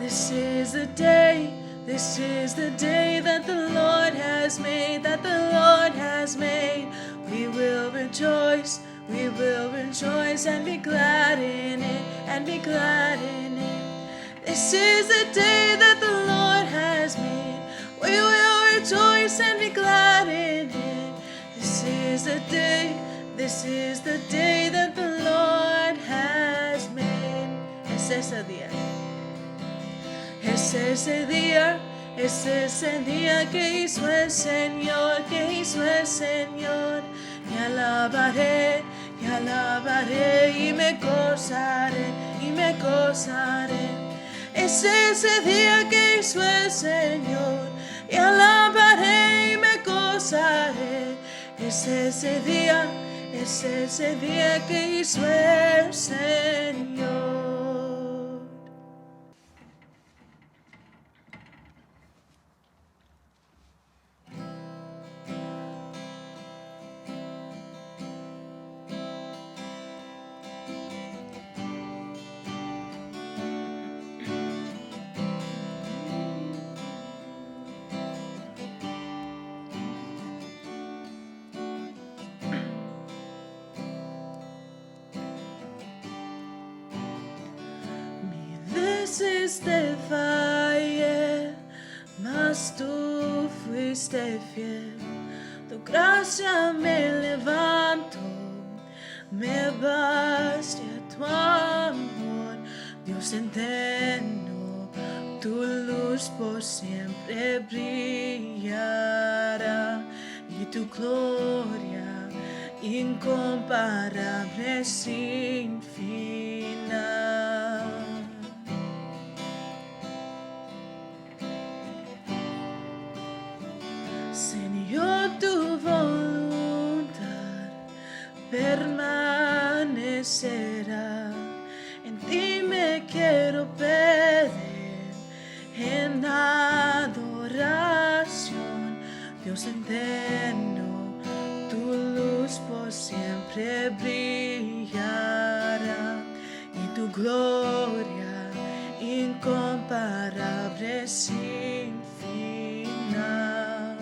This is the day, this is the day that the Lord has made, that the Lord has made. We will rejoice and be glad in it, and be glad in it. This is the day that the Lord has made. We will rejoice and be glad in it. This is the day, this is the day that the Lord has made. Ese es el día. Ese es el día, ese es el día que hizo el Señor, que hizo el Señor. Y alabaré y me gozaré, y me gozaré. Ese es el día que hizo el Señor, y alabaré y me gozaré. Ese es el día que hizo el Señor. Te fallé, mas tú fuiste fiel. Tu gracia me levantó, me basta tu amor. Dios eterno, tu luz por siempre brillará, y tu gloria incomparable sin final. Señor, tu voluntad permanecerá. En ti me quiero perder en adoración. Dios eterno, tu luz por siempre brillará, y tu gloria incomparable sin final.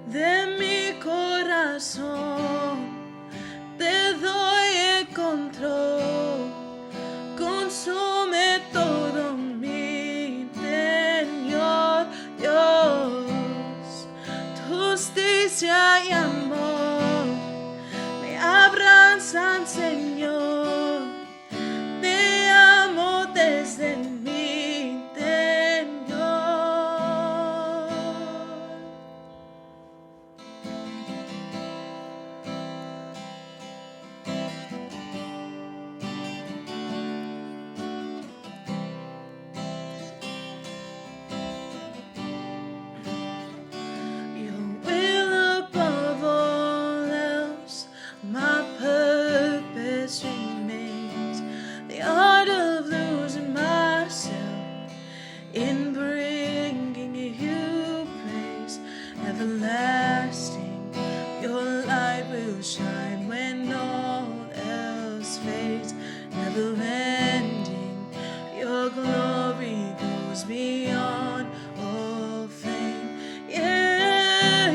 De mi corazón te doy el control, consume todo mi interior, Dios. Tu justicia y amor me abrazan, Señor. Te amo desde mi interior. In bringing you praise, everlasting, your light will shine when all else fades. Never ending, your glory goes beyond all fame. Yeah,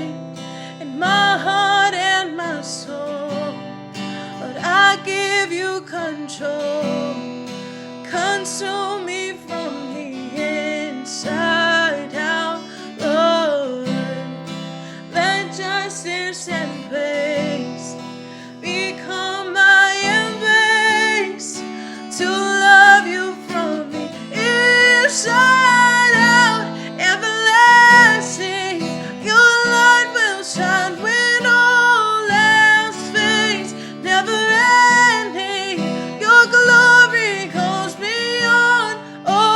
in my heart and my soul, Lord, I give you control. Consume me from the inside out, Lord. Let justice and praise become my embrace, to love you from the inside out. Everlasting, your light will shine when all else fades. Never ending, your glory goes beyond all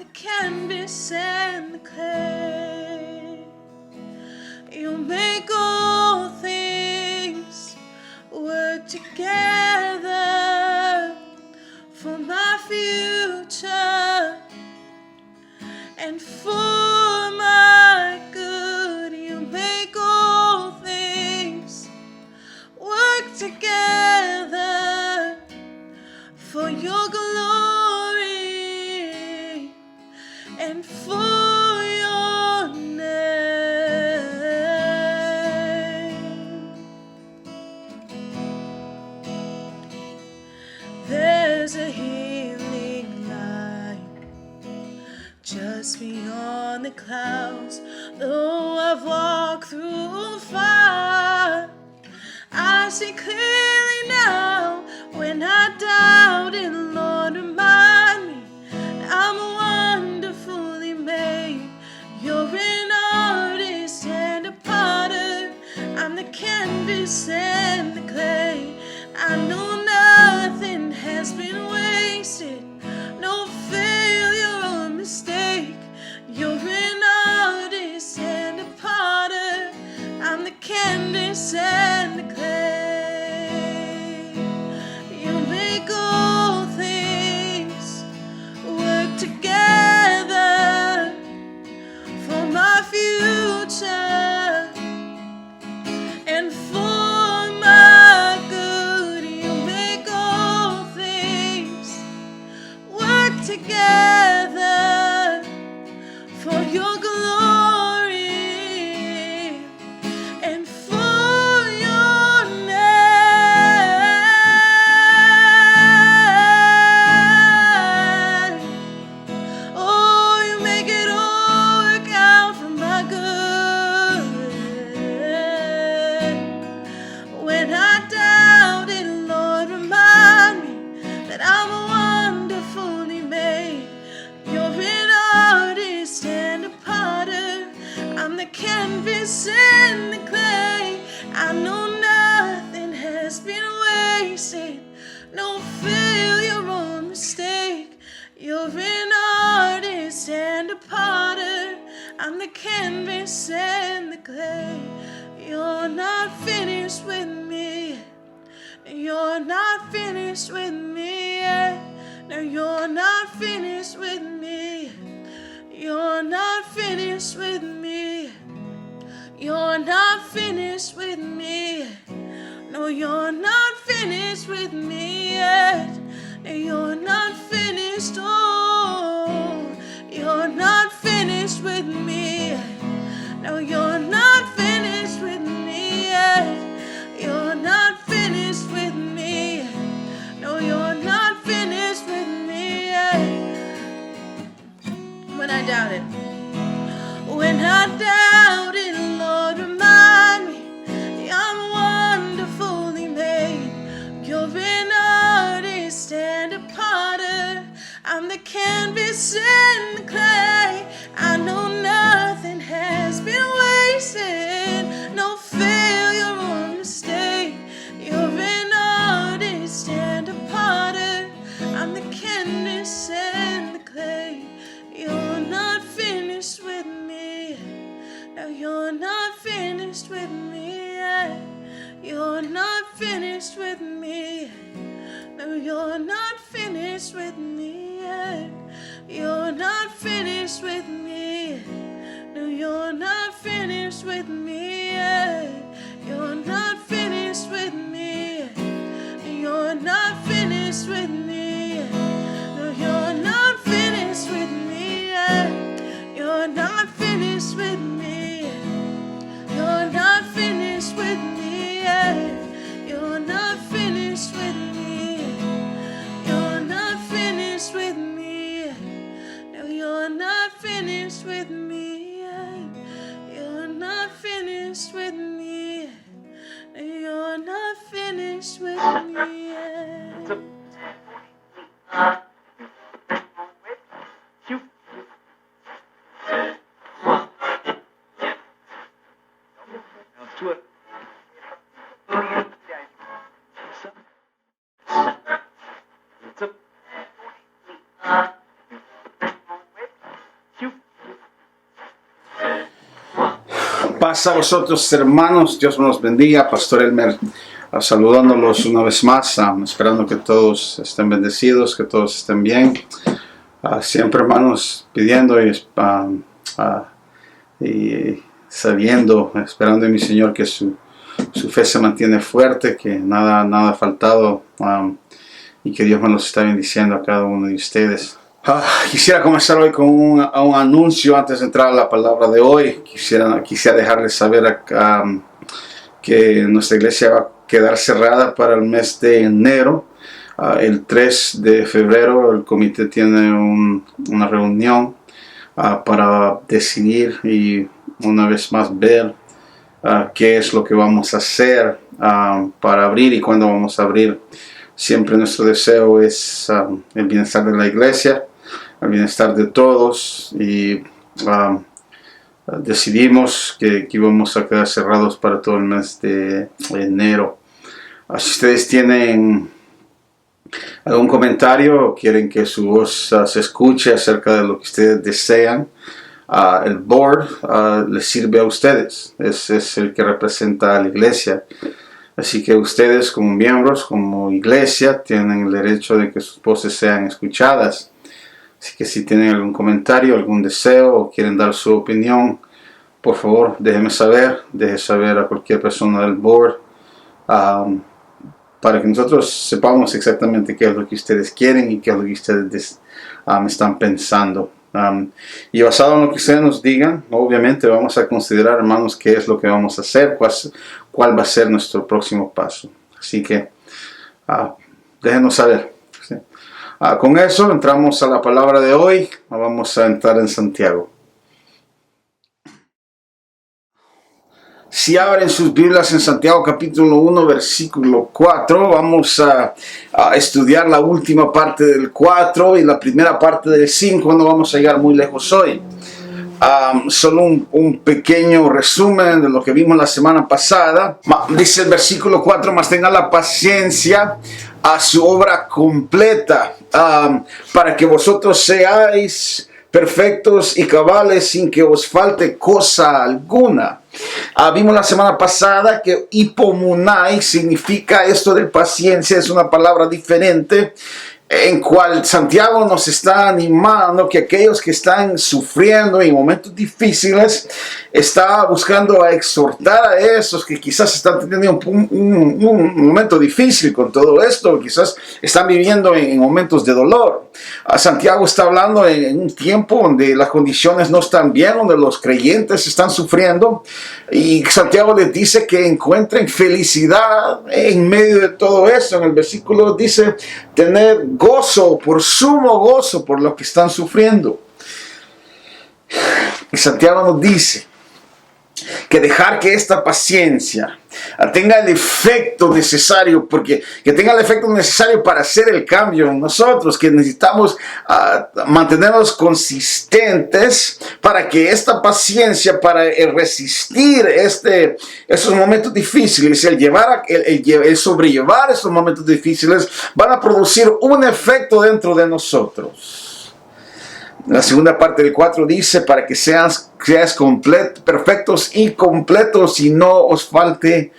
the canvas and the clay. You make all things work together for my future and for my good. You make all things work together for your glory and for your name. There's a healing light just beyond the clouds. Though I've walked through fire, I see clearly now. When I doubted, Lord, remind me I'm wonderfully made. You're an artist and a potter. I'm the canvas and the clay. I know nothing has been wasted, no failure or mistake. You're an artist and a potter. I'm the canvas and the clay. You make all things work together for my future and for my good. You make all things work together for your glory and for your name. Oh, you make it all work out for my good. When I doubted, Lord, remind me that I'm wonderfully made. You're an artist and a potter. I'm the canvas and the clay. I know nothing has been wasted, no failure or mistake. You're an artist and a potter. I'm the canvas and the clay. You're not finished with me. You're not finished with me yet. No, you're not finished with me. You're not finished with me. You're not finished with me. No, you're not finished with me yet. No, you're not finished. Oh, you're not finished with me. No, you're not finished with me yet. You're not finished with me. No, you're not finished with me yet. When I doubted, Lord, remind me I'm wonderfully made. You're an artist and a potter. I'm the canvas and the clay. I know nothing has been wasted, no failure or mistake. You're an artist and a potter. I'm the canvas and the clay. You're not finished with me. No, you're not finished with me yet. You're not finished with me. No, you're not finished with me yet. You're not finished with me. No, you're not finished with me yet. You're not finished with me. You're not finished with me. No, you're not finished with me yet. You're not finished with me. You're not finished with me yet. You're not finished with me. You're not finished with me. No, you're not finished with me yet. You're not finished with me. No, you're not finished with me yet. Paz a vosotros, hermanos. Dios nos bendiga. Pastor Elmer, saludándolos una vez más, esperando que todos estén bendecidos, que todos estén bien. Siempre, hermanos, pidiendo y sabiendo, esperando en mi Señor que su fe se mantiene fuerte, que nada ha faltado, y que Dios me los está bendiciendo a cada uno de ustedes. Quisiera comenzar hoy con un anuncio antes de entrar a la palabra de hoy. Quisiera dejarles saber que nuestra iglesia va a quedar cerrada para el mes de enero. El 3 de febrero el comité tiene una reunión para decidir y una vez más ver qué es lo que vamos a hacer para abrir y cuándo vamos a abrir. Siempre nuestro deseo es el bienestar de la iglesia, el bienestar de todos, y decidimos que íbamos a quedar cerrados para todo el mes de enero. Si ustedes tienen algún comentario o quieren que su voz se escuche acerca de lo que ustedes desean, el board les sirve a ustedes. Es el que representa a la iglesia. Así que ustedes como miembros, como iglesia, tienen el derecho de que sus voces sean escuchadas. Así que si tienen algún comentario, algún deseo o quieren dar su opinión, por favor déjenme saber. Deje saber a cualquier persona del board para que nosotros sepamos exactamente qué es lo que ustedes quieren y qué es lo que ustedes están pensando. Y basado en lo que ustedes nos digan, obviamente vamos a considerar, hermanos, qué es lo que vamos a hacer, cuál va a ser nuestro próximo paso. Así que déjenos saber. ¿Sí? Con eso entramos a la palabra de hoy. Vamos a entrar en Santiago. Si abren sus Biblias en Santiago capítulo 1 versículo 4, vamos a estudiar la última parte del 4 y la primera parte del 5. No vamos a llegar muy lejos hoy. Solo un pequeño resumen de lo que vimos la semana pasada. Dice el versículo 4: mas tengan la paciencia a su obra completa, para que vosotros seáis perfectos y cabales sin que os falte cosa alguna. Vimos la semana pasada que hipomunai significa esto de paciencia, es una palabra diferente, en cual Santiago nos está animando que aquellos que están sufriendo en momentos difíciles, está buscando a exhortar a esos que quizás están teniendo un momento difícil con todo esto, quizás están viviendo en momentos de dolor. Santiago está hablando en un tiempo donde las condiciones no están bien, donde los creyentes están sufriendo, y Santiago les dice que encuentren felicidad en medio de todo esto. En el versículo dice tener gozo, por sumo gozo por lo que están sufriendo. Y Santiago nos dice que dejar que esta paciencia tenga el efecto necesario, porque que tenga el efecto necesario para hacer el cambio en nosotros, que necesitamos mantenernos consistentes para que esta paciencia, para resistir esos momentos difíciles, el sobrellevar estos momentos difíciles, van a producir un efecto dentro de nosotros. La segunda parte del 4 dice: para que seáis perfectos y completos y no os falte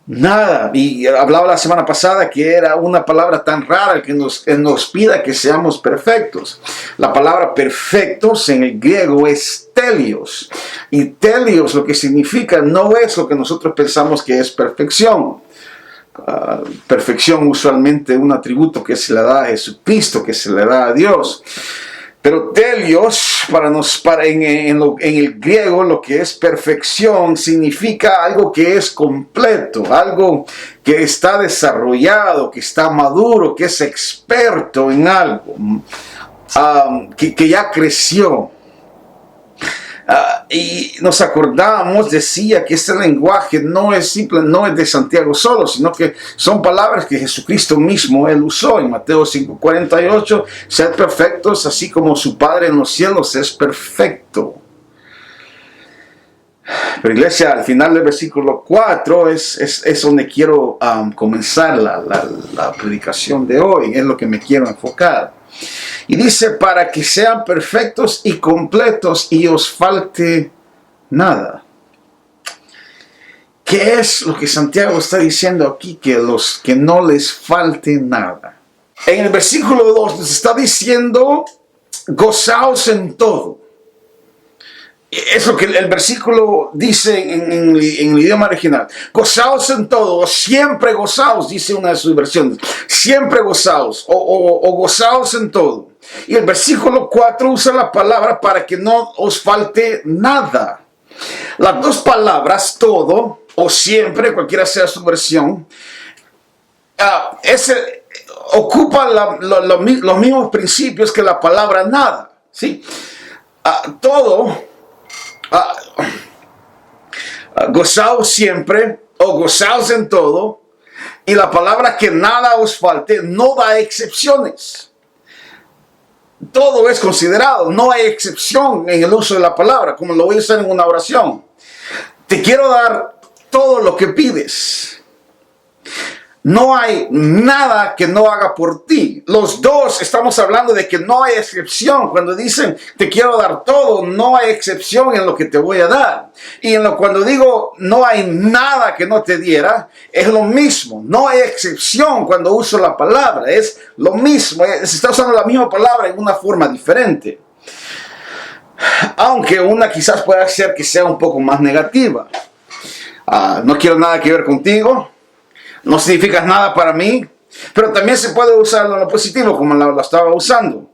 nada. Y hablaba la semana pasada que era una palabra tan rara que nos pida que seamos perfectos. La palabra perfectos en el griego es telios. Y telios lo que significa no es lo que nosotros pensamos que es perfección. Perfección usualmente un atributo que se le da a Jesucristo, que se le da a Dios. Pero telios, en el griego, lo que es perfección significa algo que es completo, algo que está desarrollado, que está maduro, que es experto en algo, que ya creció. Y nos acordamos, decía que este lenguaje no es de Santiago solo, sino que son palabras que Jesucristo mismo él usó en Mateo 5:48: sed perfectos así como su Padre en los cielos es perfecto. Pero iglesia, al final del versículo 4 es donde quiero comenzar la predicación de hoy, es lo que me quiero enfocar. Y dice: para que sean perfectos y completos y os falte nada. ¿Qué es lo que Santiago está diciendo aquí? Que no les falte nada. En el versículo 2 nos está diciendo, gozaos en todo. Es lo que el versículo dice en el idioma original. Gozaos en todo, o siempre gozaos, dice una de sus versiones. Siempre gozaos, o gozaos en todo. Y el versículo 4 usa la palabra para que no os falte nada. Las dos palabras, todo o siempre, cualquiera sea su versión, ocupa los mismos principios que la palabra nada. ¿Sí? Todo, gozaos siempre o gozaos en todo, y la palabra que nada os falte no da excepciones. Todo es considerado, no hay excepción en el uso de la palabra, como lo voy a usar en una oración. Te quiero dar todo lo que pides. No hay nada que no haga por ti. Los dos estamos hablando de que no hay excepción. Cuando dicen te quiero dar todo, no hay excepción en lo que te voy a dar. Y cuando digo no hay nada que no te diera, es lo mismo. No hay excepción cuando uso la palabra. Es lo mismo. Se está usando la misma palabra en una forma diferente. Aunque una quizás pueda ser que sea un poco más negativa. No quiero nada que ver contigo. No significas nada para mí, pero también se puede usar en lo positivo, como lo estaba usando.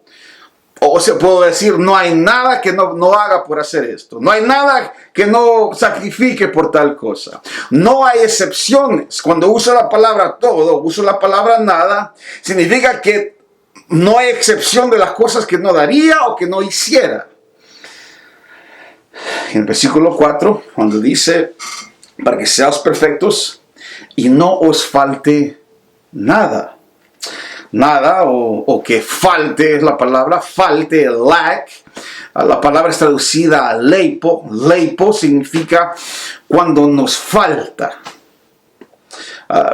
O se puede decir, no hay nada que no haga por hacer esto. No hay nada que no sacrifique por tal cosa. No hay excepciones. Cuando uso la palabra todo, uso la palabra nada, significa que no hay excepción de las cosas que no daría o que no hiciera. En el versículo 4, cuando dice, para que seáis perfectos, y no os falte nada. Nada, o que falte es la palabra, falte, lack. La palabra es traducida a leipo. Leipo significa cuando nos falta.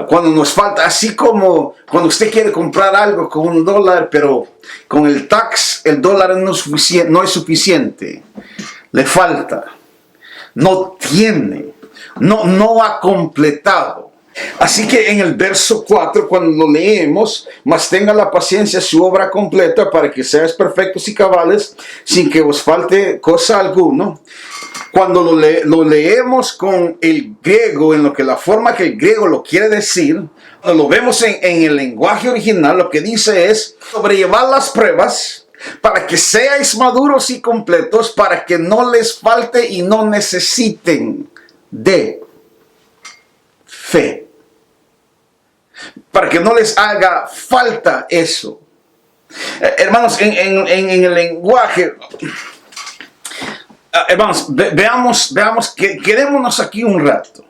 Cuando nos falta, así como cuando usted quiere comprar algo con $1, pero con el tax, el dólar no es suficiente. Le falta. No tiene. No ha completado. Así que en el verso 4, cuando lo leemos, mas tenga la paciencia su obra completa para que seáis perfectos y cabales, sin que os falte cosa alguna. Cuando lo leemos con el griego, en la forma que el griego lo quiere decir, cuando lo vemos en el lenguaje original, lo que dice es sobrellevar las pruebas para que seáis maduros y completos, para que no les falte y no necesiten de fe. Para que no les haga falta eso. Hermanos, en el lenguaje, hermanos, veamos, quedémonos aquí un rato.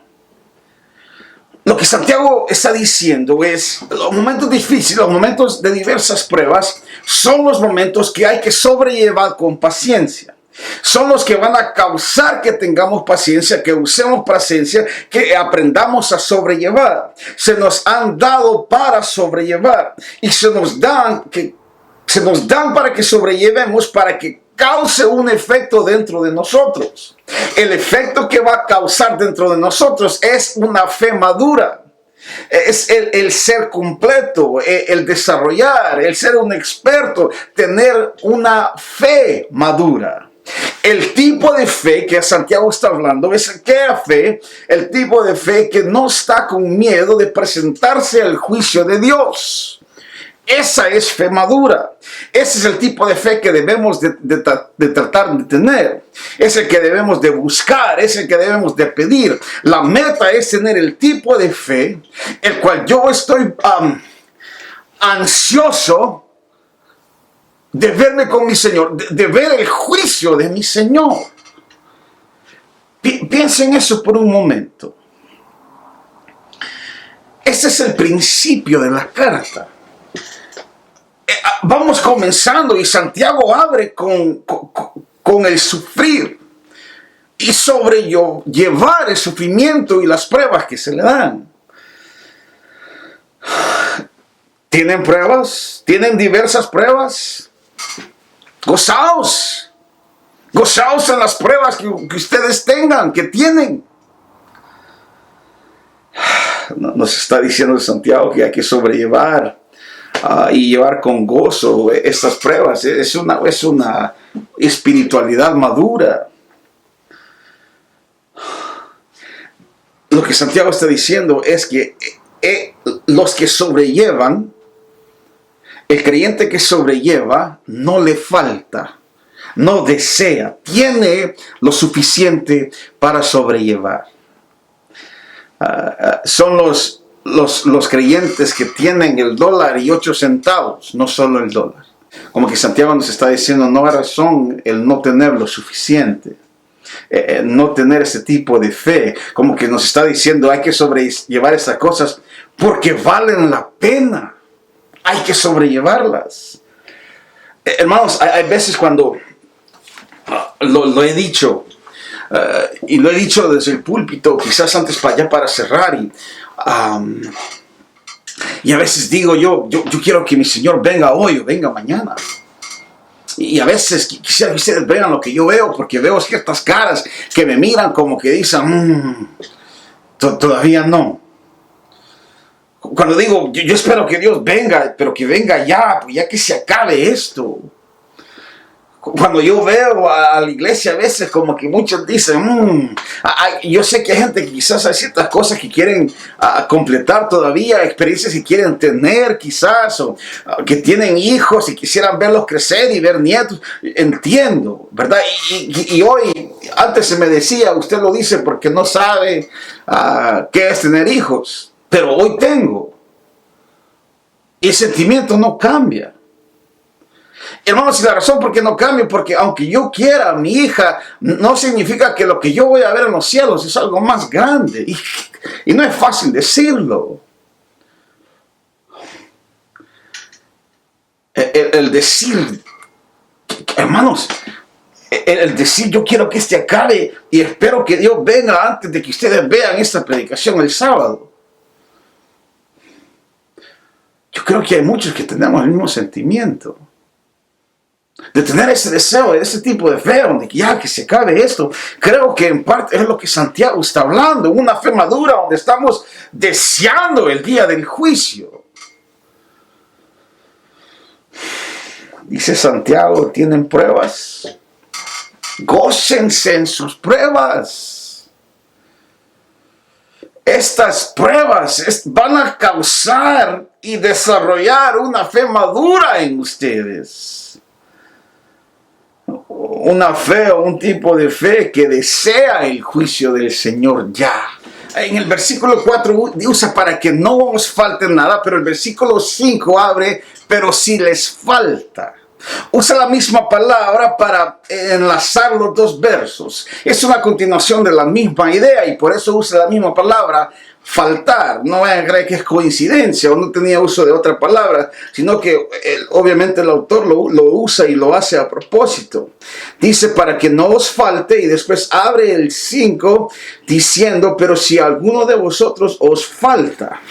Lo que Santiago está diciendo es, los momentos difíciles, los momentos de diversas pruebas, son los momentos que hay que sobrellevar con paciencia. Son los que van a causar que tengamos paciencia, que usemos paciencia, que aprendamos a sobrellevar. Se nos han dado para sobrellevar y se nos dan para que sobrellevemos, para que cause un efecto dentro de nosotros. El efecto que va a causar dentro de nosotros es una fe madura. Es el ser completo, el desarrollar, el ser un experto, tener una fe madura. El tipo de fe que Santiago está hablando es aquella fe, el tipo de fe que no está con miedo de presentarse al juicio de Dios. Esa es fe madura. Ese es el tipo de fe que debemos de tratar de tener. Es el que debemos de buscar, es el que debemos de pedir. La meta es tener el tipo de fe, el cual yo estoy ansioso de verme con mi Señor, de ver el juicio de mi Señor. Piensen eso por un momento. Ese es el principio de la carta. Vamos comenzando y Santiago abre con el sufrir y sobrellevar el sufrimiento y las pruebas que se le dan. ¿Tienen pruebas? ¿Tienen diversas pruebas? Gozaos. Gozaos en las pruebas que ustedes tengan, que tienen. Nos está diciendo Santiago que hay que sobrellevar y llevar con gozo estas pruebas. Es una espiritualidad madura. Lo que Santiago está diciendo es que los que sobrellevan, el creyente que sobrelleva no le falta, no desea, tiene lo suficiente para sobrellevar. Son los creyentes que tienen el $1.08, no solo el dólar. Como que Santiago nos está diciendo, no hay razón el no tener lo suficiente. No tener ese tipo de fe, como que nos está diciendo hay que sobrellevar estas cosas porque valen la pena, hay que sobrellevarlas. Hermanos, hay veces cuando lo he dicho y lo he dicho desde el púlpito, quizás antes para cerrar, y a veces digo yo quiero que mi Señor venga hoy o venga mañana. Y a veces quisiera que ustedes vean lo que yo veo, porque veo ciertas caras que me miran como que dicen, todavía no. Cuando digo, yo espero que Dios venga, pero que venga ya, pues ya que se acabe esto. Cuando yo veo a la iglesia a veces como que muchos dicen, yo sé que hay gente que quizás hay ciertas cosas que quieren completar todavía, experiencias que quieren tener quizás, o que tienen hijos y quisieran verlos crecer y ver nietos. Entiendo, ¿verdad? Y hoy, antes se me decía, usted lo dice porque no sabe qué es tener hijos, pero hoy tengo. Y el sentimiento no cambia. Hermanos, y la razón por qué no cambio, porque aunque yo quiera a mi hija, no significa que lo que yo voy a ver en los cielos es algo más grande. Y no es fácil decirlo. El decir, hermanos, el decir yo quiero que este acabe y espero que Dios venga antes de que ustedes vean esta predicación el sábado. Yo creo que hay muchos que tenemos el mismo sentimiento. De tener ese deseo, ese tipo de fe, donde ya que se acabe esto. Creo que en parte es lo que Santiago está hablando, una fe madura donde estamos deseando el día del juicio. Dice Santiago, tienen pruebas, gócense en sus pruebas. Estas pruebas van a causar y desarrollar una fe madura en ustedes. Una fe o un tipo de fe que desea el juicio del Señor ya. En el versículo 4 usa para que no os falte nada, pero el versículo 5 abre, pero si les falta. Usa la misma palabra para enlazar los dos versos. Es una continuación de la misma idea y por eso usa la misma palabra, faltar. No vayan a creer que es coincidencia o no tenía uso de otra palabra, sino que obviamente el autor lo usa y lo hace a propósito. Dice para que no os falte y después abre el 5 diciendo, pero si alguno de vosotros os falta.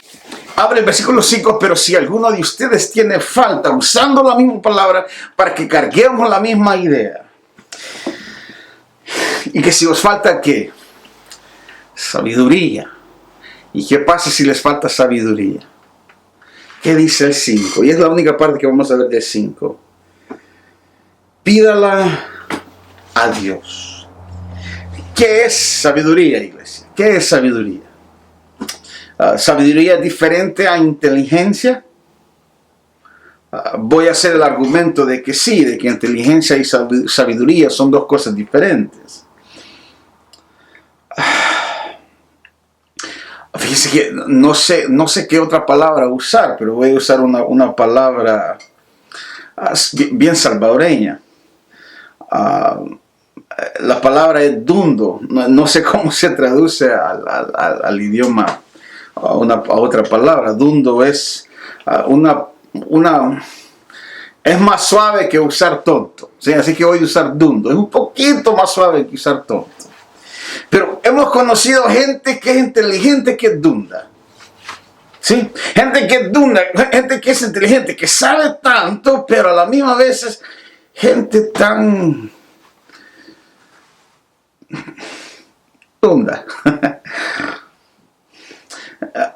Abre el versículo 5, pero si alguno de ustedes tiene falta, usando la misma palabra para que carguemos la misma idea. Y que si os falta, ¿qué? Sabiduría. ¿Y qué pasa si les falta sabiduría? ¿Qué dice el 5? Y es la única parte que vamos a ver del 5. Pídala a Dios. ¿Qué es sabiduría, iglesia? ¿Qué es sabiduría? ¿Sabiduría es diferente a inteligencia? Voy a hacer el argumento de que sí, de que inteligencia y sabiduría son dos cosas diferentes. Fíjense que no sé qué otra palabra usar, pero voy a usar una palabra bien salvadoreña. La palabra es dundo. No sé cómo se traduce al idioma. A otra palabra. Dundo es es más suave que usar tonto, ¿sí? Así que voy a usar dundo. Es un poquito más suave que usar tonto. Pero hemos conocido gente que es inteligente, que es dunda, ¿sí? Gente que es dunda, gente que es inteligente, que sabe tanto, pero a la misma vez es gente tan dunda.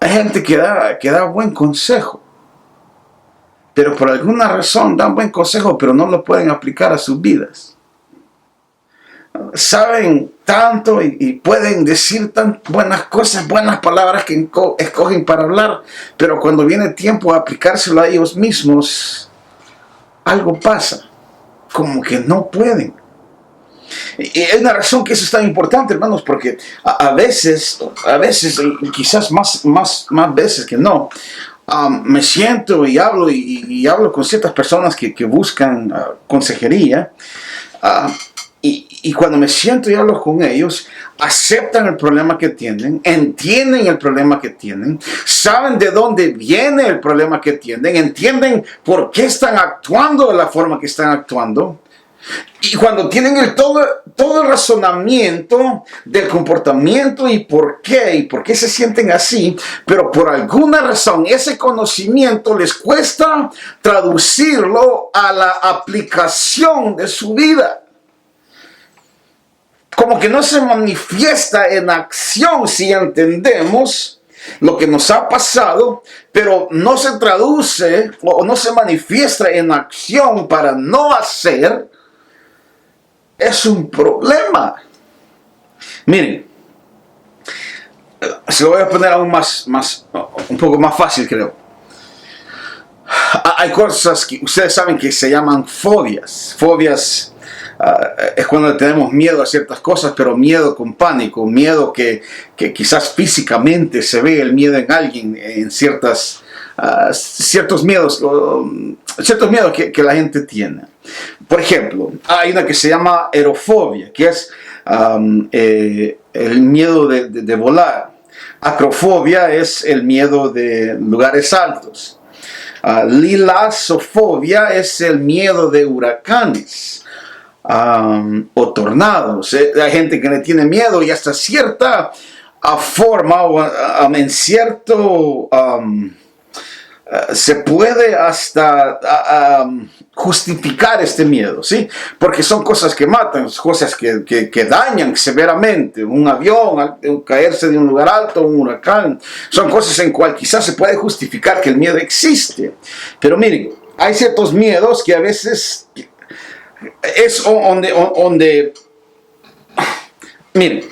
Hay gente que da buen consejo, pero por alguna razón dan buen consejo, pero no lo pueden aplicar a sus vidas. Saben tanto y pueden decir tan buenas cosas, buenas palabras que escogen para hablar, pero cuando viene tiempo de aplicárselo a ellos mismos, algo pasa, como que no pueden. Y hay una razón que eso es tan importante, hermanos, porque a veces, y quizás más veces que no, me siento y hablo y hablo con ciertas personas que buscan consejería. Y cuando me siento y hablo con ellos, aceptan el problema que tienen, entienden el problema que tienen, saben de dónde viene el problema que tienen, entienden por qué están actuando de la forma que están actuando. Y cuando tienen todo el razonamiento del comportamiento y por qué se sienten así, pero por alguna razón ese conocimiento les cuesta traducirlo a la aplicación de su vida. Como que no se manifiesta en acción si entendemos lo que nos ha pasado, pero no se traduce o no se manifiesta en acción para no hacer, es un problema. Miren, se lo voy a poner aún un poco más fácil, creo. Hay cosas que ustedes saben que se llaman fobias. Fobias es cuando tenemos miedo a ciertas cosas, pero miedo con pánico, miedo que quizás físicamente se ve el miedo en alguien, en ciertos miedos que la gente tiene. Por ejemplo, hay una que se llama aerofobia, que es el miedo de volar. Acrofobia es el miedo de lugares altos. Lilasofobia es el miedo de huracanes. O tornados. Hay gente que le tiene miedo y hasta cierta forma o en cierto se puede hasta justificar este miedo, ¿sí? Porque son cosas que matan, cosas que dañan severamente. Un avión, caerse de un lugar alto, un huracán, son cosas en cual quizás se puede justificar que el miedo existe. Pero miren, hay ciertos miedos que a veces es donde miren,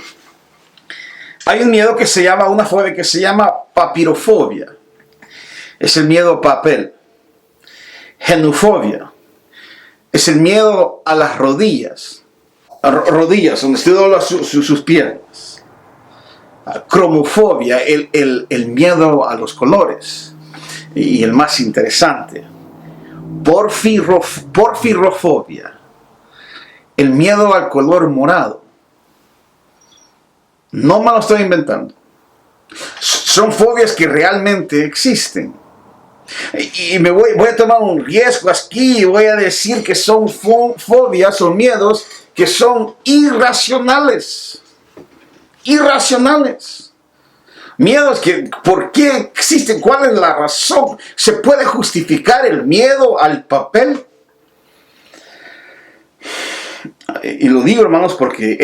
hay un miedo que se llama, una fobia que se llama papirofobia. Es el miedo a papel. Genufobia es el miedo a las rodillas. Rodillas, donde usted dobla sus piernas. Cromofobia, el miedo a los colores. Y el más interesante, porfirofobia, el miedo al color morado. No me lo estoy inventando. Son fobias que realmente existen. Y voy a tomar un riesgo aquí y voy a decir que son fobias o miedos que son irracionales. Irracionales. Miedos que, ¿por qué existen? ¿Cuál es la razón? ¿Se puede justificar el miedo al papel? Y lo digo, hermanos, porque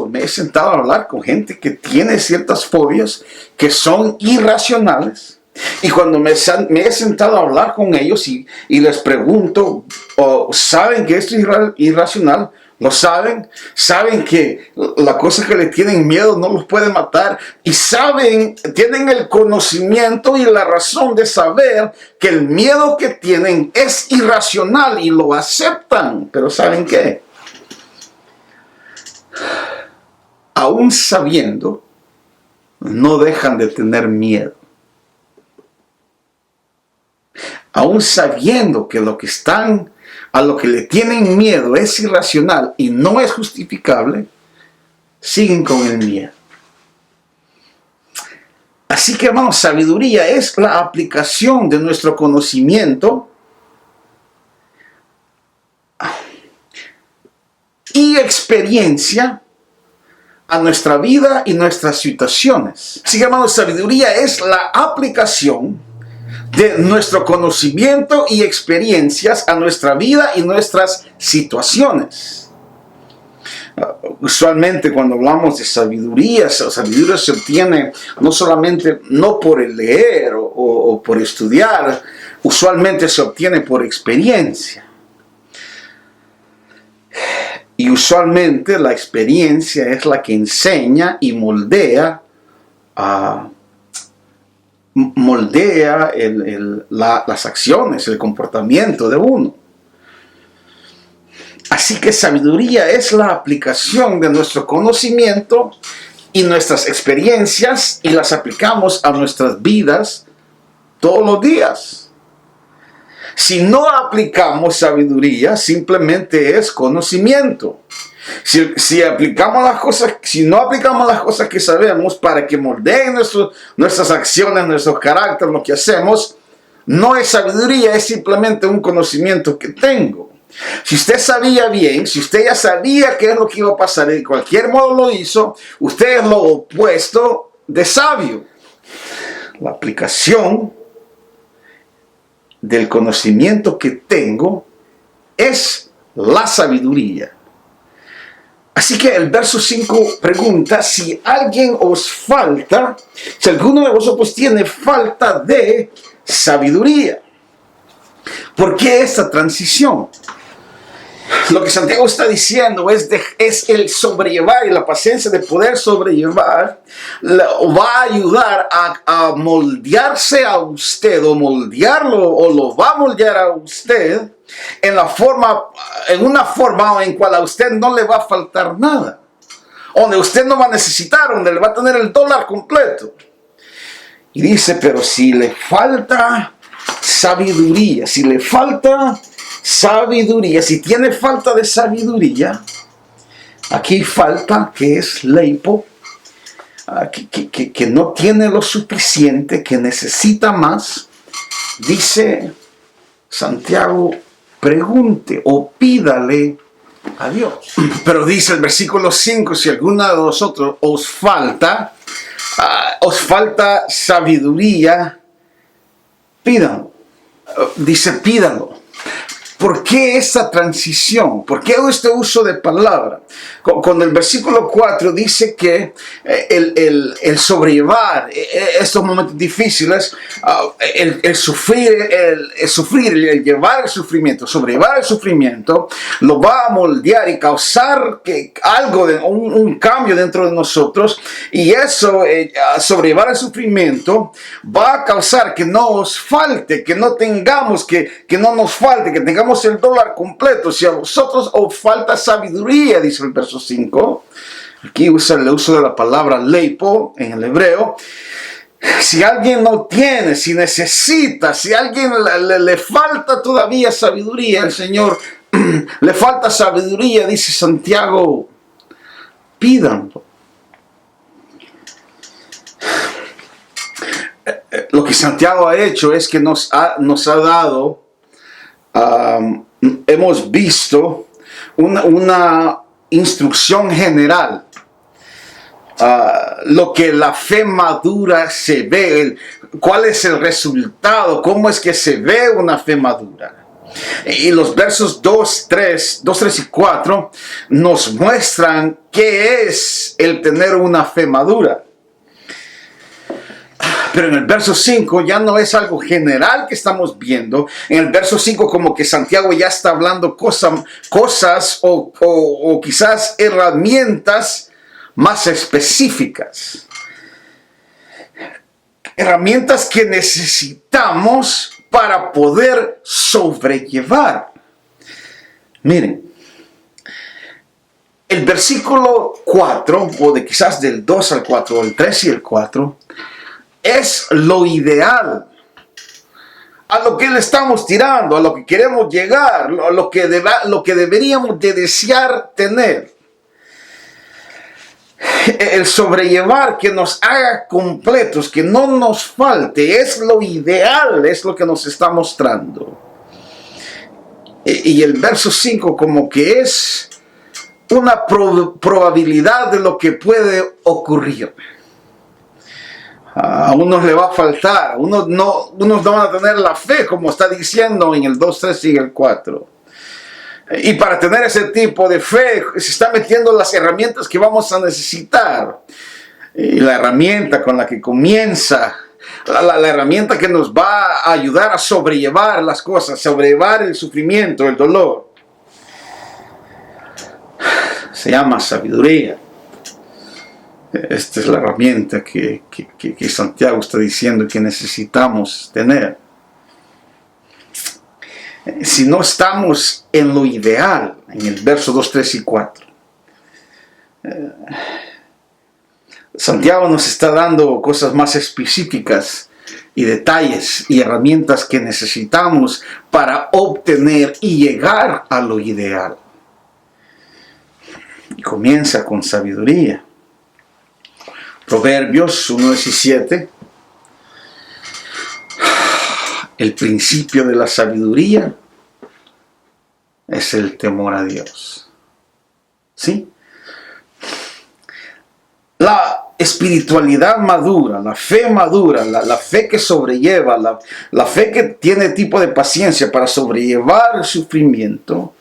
me he sentado a hablar con gente que tiene ciertas fobias que son irracionales. Y cuando me he sentado a hablar con ellos y les pregunto, ¿saben que esto es irracional? ¿Lo saben? Saben que la cosa que le tienen miedo no los puede matar. Y tienen el conocimiento y la razón de saber que el miedo que tienen es irracional y lo aceptan. Pero ¿saben qué? Aún sabiendo, no dejan de tener miedo. Aún sabiendo que a lo que le tienen miedo es irracional y no es justificable, siguen con el miedo. Así que, hermanos, sabiduría es la aplicación de nuestro conocimiento y experiencia a nuestra vida y nuestras situaciones. Así que, hermanos, sabiduría es la aplicación de nuestro conocimiento y experiencias a nuestra vida y nuestras situaciones. Usualmente cuando hablamos de sabiduría se obtiene no solamente no por el leer o por estudiar, usualmente se obtiene por experiencia. Y usualmente la experiencia es la que enseña y moldea las acciones, el comportamiento de uno. Así que sabiduría es la aplicación de nuestro conocimiento y nuestras experiencias y las aplicamos a nuestras vidas todos los días. Si no aplicamos sabiduría, simplemente es conocimiento. Si no aplicamos las cosas que sabemos para que moldeen nuestras acciones, nuestro carácter, lo que hacemos, no es sabiduría, es simplemente un conocimiento que tengo. Si usted sabía bien, si usted ya sabía qué es lo que iba a pasar y de cualquier modo lo hizo, usted es lo opuesto de sabio. La aplicación del conocimiento que tengo es la sabiduría. Así que el verso 5 pregunta si alguno de vosotros tiene falta de sabiduría. ¿Por qué esta transición? Lo que Santiago está diciendo es el sobrellevar y la paciencia de poder sobrellevar va a ayudar a moldearse a usted o moldearlo o lo va a moldear a usted en una forma en cual a usted no le va a faltar nada, donde usted no va a necesitar, donde le va a tener el dólar completo. Y dice, pero si le falta sabiduría, si tiene falta de sabiduría, aquí falta que es leipo, que no tiene lo suficiente, que necesita más, dice Santiago, pregunte o pídale a Dios. Pero dice el versículo 5, si alguno de vosotros os falta sabiduría, pídanlo. Dice pídanlo. ¿Por qué esta transición? ¿Por qué este uso de palabra? Cuando el versículo 4 dice que el sobrellevar estos momentos difíciles, el llevar el sufrimiento, sobrellevar el sufrimiento, lo va a moldear y causar un cambio dentro de nosotros. Y eso, sobrellevar el sufrimiento, va a causar que no os falte, que no tengamos, que no nos falte, que tengamos el dólar completo. Si a vosotros os falta sabiduría, dice el verso 5, aquí usa el uso de la palabra leipo en el hebreo. Si alguien no tiene, si necesita, si a alguien le falta todavía sabiduría, el Señor le falta sabiduría, dice Santiago, pídanlo. Lo que Santiago ha hecho es que nos ha dado, hemos visto una instrucción general. Lo que la fe madura se ve, cuál es el resultado, cómo es que se ve una fe madura. Y los versos 2, 3 y 4 nos muestran qué es el tener una fe madura. Pero en el verso 5 ya no es algo general que estamos viendo. En el verso 5 como que Santiago ya está hablando cosas o quizás herramientas más específicas. Herramientas que necesitamos para poder sobrellevar. Miren, el versículo 4, o quizás del 2 al 4, o el 3 y el 4, es lo ideal, a lo que le estamos tirando, a lo que queremos llegar, lo que deberíamos de desear tener. El sobrellevar, que nos haga completos, que no nos falte, es lo ideal, es lo que nos está mostrando. Y el verso 5 como que es una probabilidad de lo que puede ocurrir. A unos le va a faltar, unos no van a tener la fe, como está diciendo en el 2, 3 y el 4. Y para tener ese tipo de fe, se está metiendo las herramientas que vamos a necesitar. Y la herramienta con la que comienza, la herramienta que nos va a ayudar a sobrellevar las cosas, sobrellevar el sufrimiento, el dolor, se llama sabiduría. Esta es la herramienta que Santiago está diciendo que necesitamos tener. Si no estamos en lo ideal, en el verso 2, 3 y 4, Santiago nos está dando cosas más específicas y detalles y herramientas que necesitamos para obtener y llegar a lo ideal. Y comienza con sabiduría. Proverbios 1:17. El principio de la sabiduría es el temor a Dios. ¿Sí? La espiritualidad madura, la fe madura, la fe que sobrelleva, la fe que tiene tipo de paciencia para sobrellevar el sufrimiento,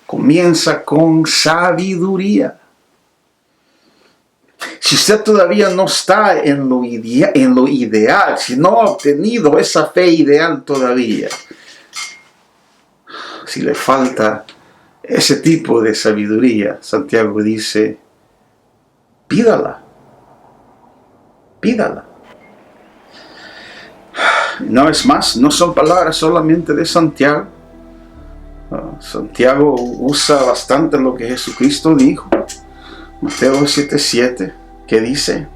comienza con sabiduría. Si usted todavía no está en lo ideal, si no ha obtenido esa fe ideal todavía, si le falta ese tipo de sabiduría, Santiago dice, pídala. Pídala. No es más, no son palabras solamente de Santiago. Santiago usa bastante lo que Jesucristo dijo. Mateo 7:7, que dice,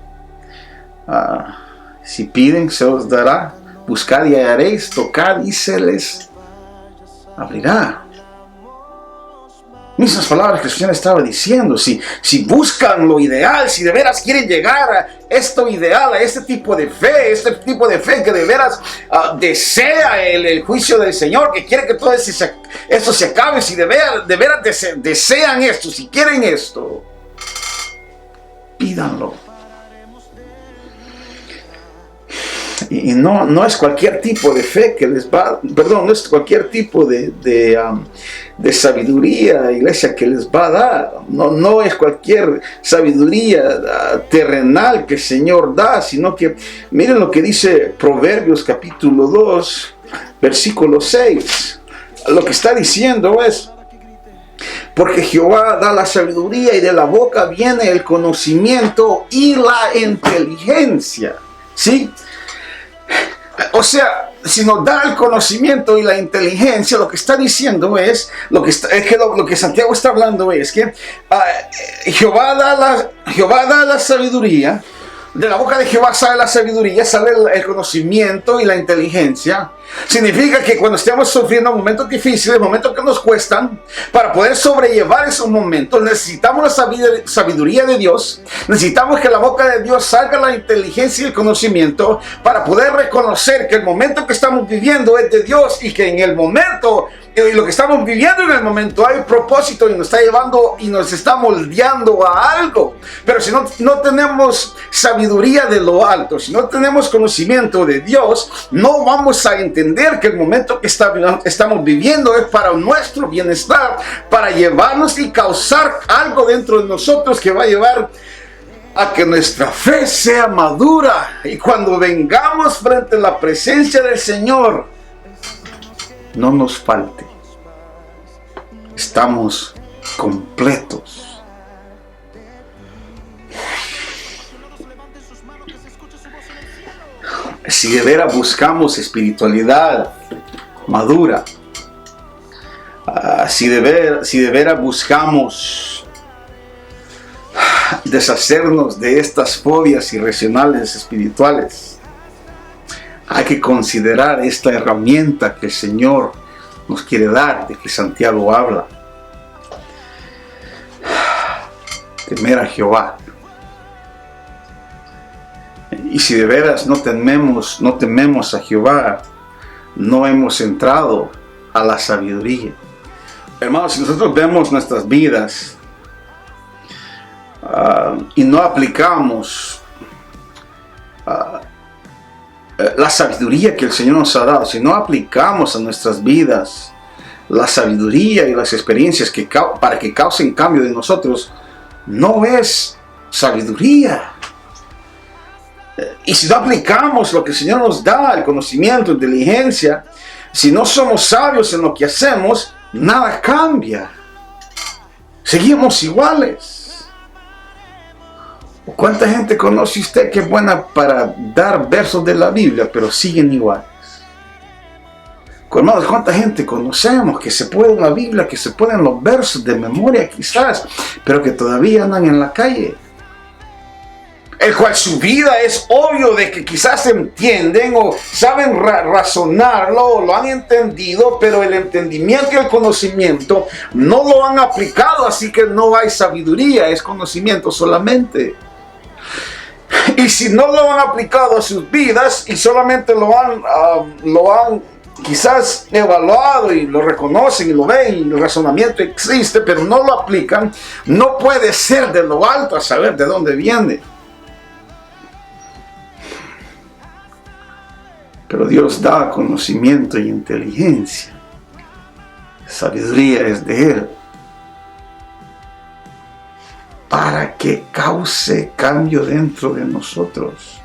si piden se os dará, buscad y hallaréis, tocad y se les abrirá. Mismas palabras que el Señor estaba diciendo. Si buscan lo ideal, si de veras quieren llegar a esto ideal, a este tipo de fe que de veras desea el juicio del Señor, que quiere que todo esto se acabe, si de veras desean esto, si quieren esto, pídanlo. Y no es cualquier tipo de fe que les va, no es cualquier tipo de sabiduría, iglesia, que les va a dar. No es cualquier sabiduría terrenal que el Señor da, sino que miren lo que dice Proverbios capítulo 2, versículo 6. Lo que está diciendo es, porque Jehová da la sabiduría y de la boca viene el conocimiento y la inteligencia. ¿Sí? O sea, si nos da el conocimiento y la inteligencia, lo que está diciendo es, lo que Santiago está hablando es que Jehová da la sabiduría. De la boca de Jehová sale la sabiduría, sale el conocimiento y la inteligencia. Significa que cuando estemos sufriendo momentos difíciles, momentos que nos cuestan, para poder sobrellevar esos momentos, necesitamos la sabiduría de Dios. Necesitamos que de la boca de Dios salga la inteligencia y el conocimiento para poder reconocer que el momento que estamos viviendo es de Dios y que en el momento, y lo que estamos viviendo en el momento, hay un propósito y nos está llevando y nos está moldeando a algo. Pero si no tenemos sabiduría de lo alto, si no tenemos conocimiento de Dios, no vamos a entender que el momento que estamos viviendo es para nuestro bienestar, para llevarnos y causar algo dentro de nosotros que va a llevar a que nuestra fe sea madura. Y cuando vengamos frente a la presencia del Señor, no nos falte. Estamos completos. Si de veras buscamos espiritualidad madura, si de veras buscamos deshacernos de estas fobias irracionales espirituales, hay que considerar esta herramienta que el Señor nos quiere dar, de que Santiago habla. Temer a Jehová. Y si de veras no tememos a Jehová, no hemos entrado a la sabiduría. Hermanos, si nosotros vemos nuestras vidas y no aplicamos la sabiduría que el Señor nos ha dado, si no aplicamos a nuestras vidas la sabiduría y las experiencias para que causen cambio en nosotros, no es sabiduría. Y si no aplicamos lo que el Señor nos da, el conocimiento, inteligencia, si no somos sabios en lo que hacemos, nada cambia. Seguimos iguales. ¿Cuánta gente conoce usted que es buena para dar versos de la Biblia, pero siguen iguales? Hermanos, ¿cuánta gente conocemos que se puede en la Biblia, que se pueden los versos de memoria quizás, pero que todavía andan en la calle? El cual su vida es obvio de que quizás entienden o saben razonarlo o lo han entendido, pero el entendimiento y el conocimiento no lo han aplicado, así que no hay sabiduría, es conocimiento solamente. Y si no lo han aplicado a sus vidas y solamente lo han quizás evaluado y lo reconocen y lo ven y el razonamiento existe, pero no lo aplican, no puede ser de lo alto a saber de dónde viene. Pero Dios da conocimiento y inteligencia. Sabiduría es de Él. Para que cause cambio dentro de nosotros.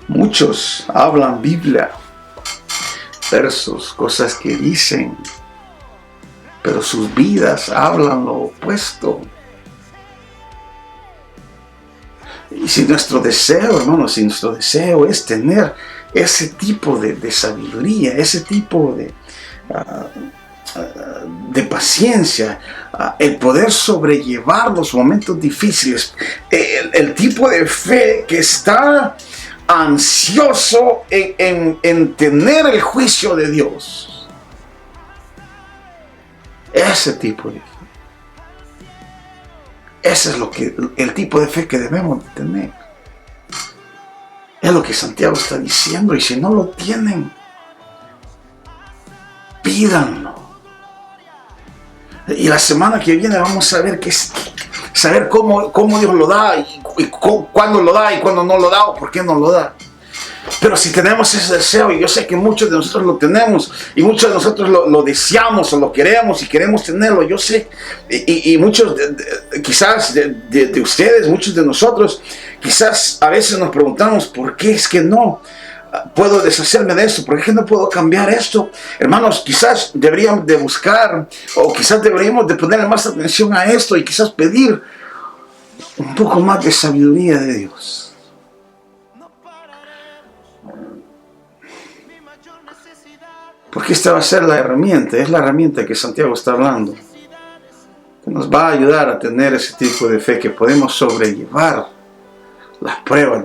Muchos hablan Biblia, versos, cosas que dicen, pero sus vidas hablan lo opuesto. Y si nuestro deseo, hermanos, si nuestro deseo es tener ese tipo de sabiduría, ese tipo de paciencia, el poder sobrellevar los momentos difíciles, el tipo de fe que está ansioso en tener el juicio de Dios, ese tipo de fe. Ese es el tipo de fe que debemos de tener. Es lo que Santiago está diciendo. Y si no lo tienen, pídanlo. Y la semana que viene vamos a ver saber cómo Dios lo da y cuándo lo da y cuándo no lo da o por qué no lo da. Pero si tenemos ese deseo, y yo sé que muchos de nosotros lo tenemos, y muchos de nosotros lo deseamos o lo queremos y queremos tenerlo, yo sé, y muchos quizás de ustedes, muchos de nosotros, quizás a veces nos preguntamos, ¿por qué es que no puedo deshacerme de esto? ¿Por qué no puedo cambiar esto? Hermanos, quizás deberíamos de buscar, o quizás deberíamos de ponerle más atención a esto, y quizás pedir un poco más de sabiduría de Dios. Porque esta va a ser la herramienta, es la herramienta que Santiago está hablando, que nos va a ayudar a tener ese tipo de fe, que podemos sobrellevar las pruebas,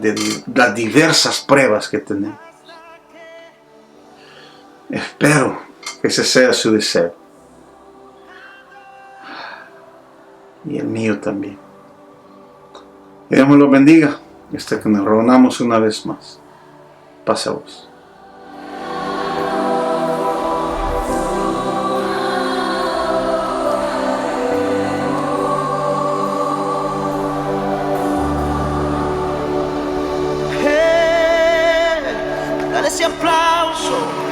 las diversas pruebas que tenemos. Espero que ese sea su deseo. Y el mío también. Que Dios me lo bendiga, hasta que nos reunamos una vez más. Paz a vos. Dale ese aplauso.